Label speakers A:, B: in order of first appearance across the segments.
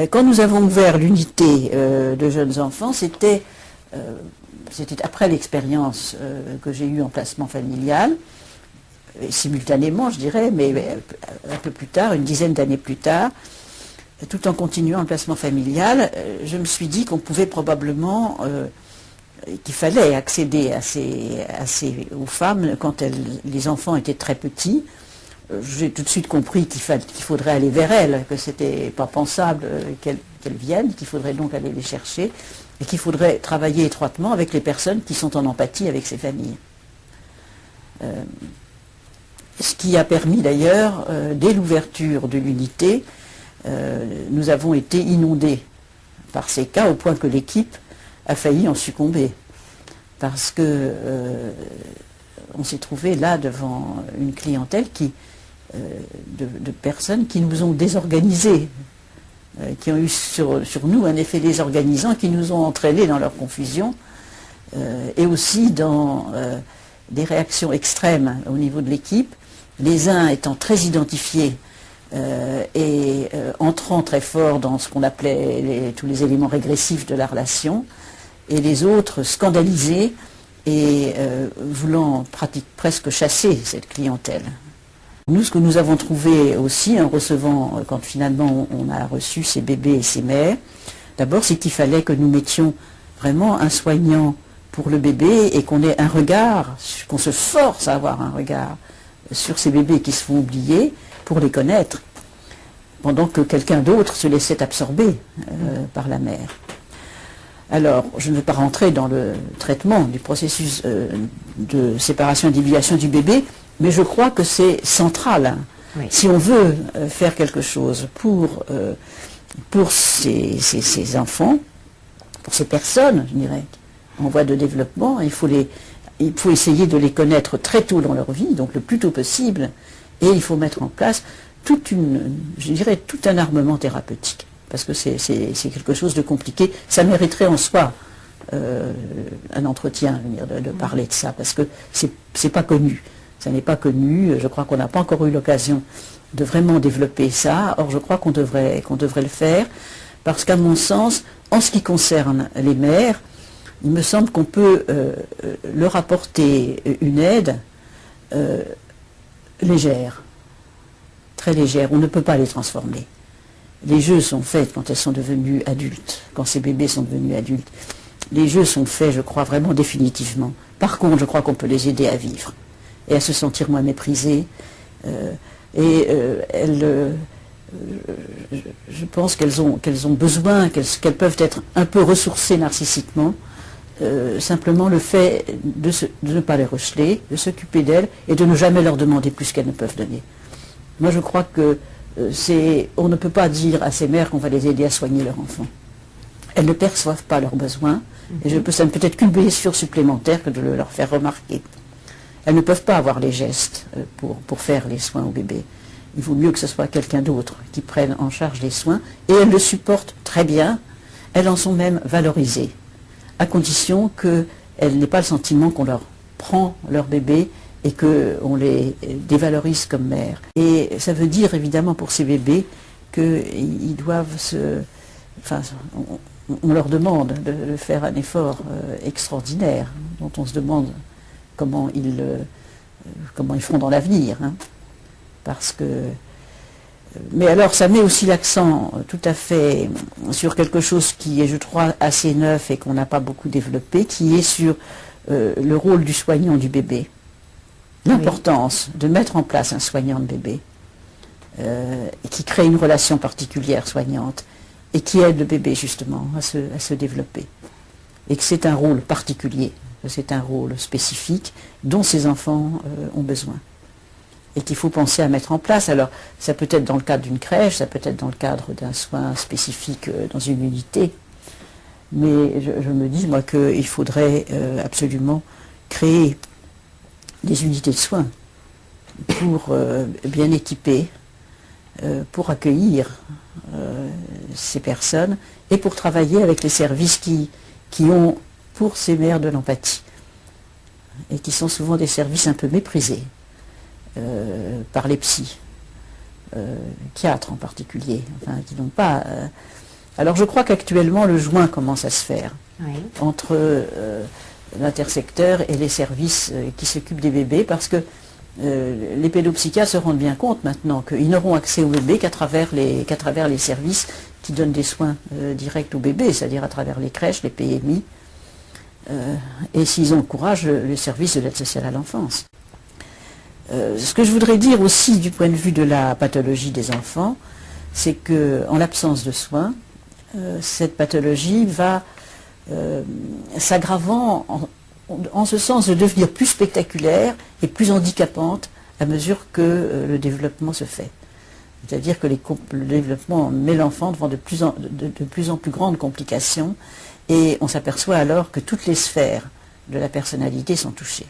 A: Quand nous avons ouvert l'unité de jeunes enfants, c'était après l'expérience que j'ai eue en placement familial, simultanément je dirais, mais un peu plus tard, une dizaine d'années plus tard, tout en continuant le placement familial, je me suis dit qu'on pouvait probablement, qu'il fallait accéder aux femmes quand les enfants étaient très petits. J'ai tout de suite compris qu'il faudrait aller vers elles, que ce n'était pas pensable qu'elles viennent, qu'il faudrait donc aller les chercher, et qu'il faudrait travailler étroitement avec les personnes qui sont en empathie avec ces familles. Ce qui a permis d'ailleurs, dès l'ouverture de l'unité, nous avons été inondés par ces cas au point que l'équipe a failli en succomber. Parce que on s'est trouvé là devant une clientèle de personnes qui nous ont désorganisés, qui ont eu sur nous un effet désorganisant, qui nous ont entraînés dans leur confusion, et aussi dans des réactions extrêmes au niveau de l'équipe, les uns étant très identifiés et entrant très fort dans ce qu'on appelait tous les éléments régressifs de la relation, et les autres scandalisés et voulant presque chasser cette clientèle. Nous, ce que nous avons trouvé aussi en recevant, quand finalement on a reçu ces bébés et ces mères, d'abord c'est qu'il fallait que nous mettions vraiment un soignant pour le bébé et qu'on ait un regard, qu'on se force à avoir un regard sur ces bébés qui se font oublier pour les connaître, pendant que quelqu'un d'autre se laissait absorber par la mère. Alors, je ne vais pas rentrer dans le traitement du processus de séparation et d'individuation du bébé, mais je crois que c'est central. Oui. Si on veut faire quelque chose pour ces enfants, pour ces personnes, je dirais, en voie de développement, il faut essayer de les connaître très tôt dans leur vie, donc le plus tôt possible, et il faut mettre en place tout un armement thérapeutique. Parce que c'est quelque chose de compliqué. Ça mériterait en soi un entretien, de parler de ça, parce que c'est pas connu. Ça n'est pas connu. Je crois qu'on n'a pas encore eu l'occasion de vraiment développer ça. Or, je crois qu'on devrait le faire, parce qu'à mon sens, en ce qui concerne les mères, il me semble qu'on peut leur apporter une aide légère, très légère. On ne peut pas les transformer. Les jeux sont faits quand elles sont devenues adultes, quand ces bébés sont devenus adultes. Les jeux sont faits, je crois, vraiment définitivement. Par contre, je crois qu'on peut les aider à vivre et à se sentir moins méprisées. Je pense qu'elles ont besoin, qu'elles peuvent être un peu ressourcées narcissiquement. Simplement le fait de ne pas les rejeter, de s'occuper d'elles et de ne jamais leur demander plus qu'elles ne peuvent donner. Moi, je crois que on ne peut pas dire à ces mères qu'on va les aider à soigner leur enfant. Elles ne perçoivent pas leurs besoins, et ça ne peut être qu'une blessure supplémentaire que de le leur faire remarquer. Elles ne peuvent pas avoir les gestes pour faire les soins au bébé. Il vaut mieux que ce soit quelqu'un d'autre qui prenne en charge les soins, et elles le supportent très bien, elles en sont même valorisées, à condition qu'elles n'aient pas le sentiment qu'on leur prend leur bébé et qu'on les dévalorise comme mères. Et ça veut dire évidemment pour ces bébés qu'ils doivent on leur demande de faire un effort extraordinaire, dont on se demande comment ils feront dans l'avenir. Parce que... Mais alors ça met aussi l'accent tout à fait sur quelque chose qui est, je crois, assez neuf et qu'on n'a pas beaucoup développé, qui est sur le rôle du soignant du bébé. L'importance de mettre en place un soignant de bébé qui crée une relation particulière soignante et qui aide le bébé justement à se développer. Et que c'est un rôle particulier, que c'est un rôle spécifique dont ces enfants ont besoin. Et qu'il faut penser à mettre en place. Alors, ça peut être dans le cadre d'une crèche, ça peut être dans le cadre d'un soin spécifique dans une unité. Mais je me dis, moi, qu'il faudrait absolument créer des unités de soins pour bien équiper, pour accueillir ces personnes et pour travailler avec les services qui ont pour ces mères de l'empathie et qui sont souvent des services un peu méprisés par les psychiatres en particulier, enfin, qui n'ont pas Alors je crois qu'actuellement le joint commence à se faire
B: Oui.
A: entre l'intersecteur et les services qui s'occupent des bébés, parce que les pédopsychiatres se rendent bien compte maintenant qu'ils n'auront accès aux bébés qu'à travers les services qui donnent des soins directs aux bébés, c'est-à-dire à travers les crèches, les PMI, et s'ils ont le courage, les services de l'aide sociale à l'enfance. Ce que je voudrais dire aussi du point de vue de la pathologie des enfants, c'est qu'en l'absence de soins, cette pathologie va s'aggravant en ce sens de devenir plus spectaculaire et plus handicapante à mesure que le développement se fait. C'est-à-dire que le développement met l'enfant devant de plus en plus grandes complications, et on s'aperçoit alors que toutes les sphères de la personnalité sont touchées.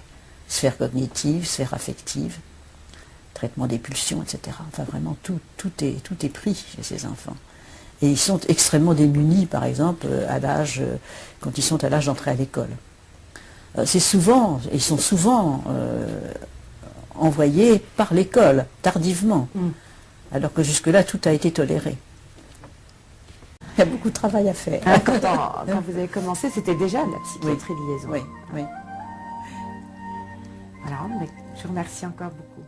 A: Sphère cognitive, sphère affective, traitement des pulsions, etc. Enfin vraiment tout est pris chez ces enfants. Et ils sont extrêmement démunis, par exemple, quand ils sont à l'âge d'entrer à l'école. Ils sont souvent envoyés par l'école, tardivement, alors que jusque-là, tout a été toléré. Il y a beaucoup de travail à faire.
B: Hein, quand vous avez commencé, c'était déjà de la psychiatrie de liaison.
A: Oui, oui.
B: Voilà, mais je vous remercie encore beaucoup.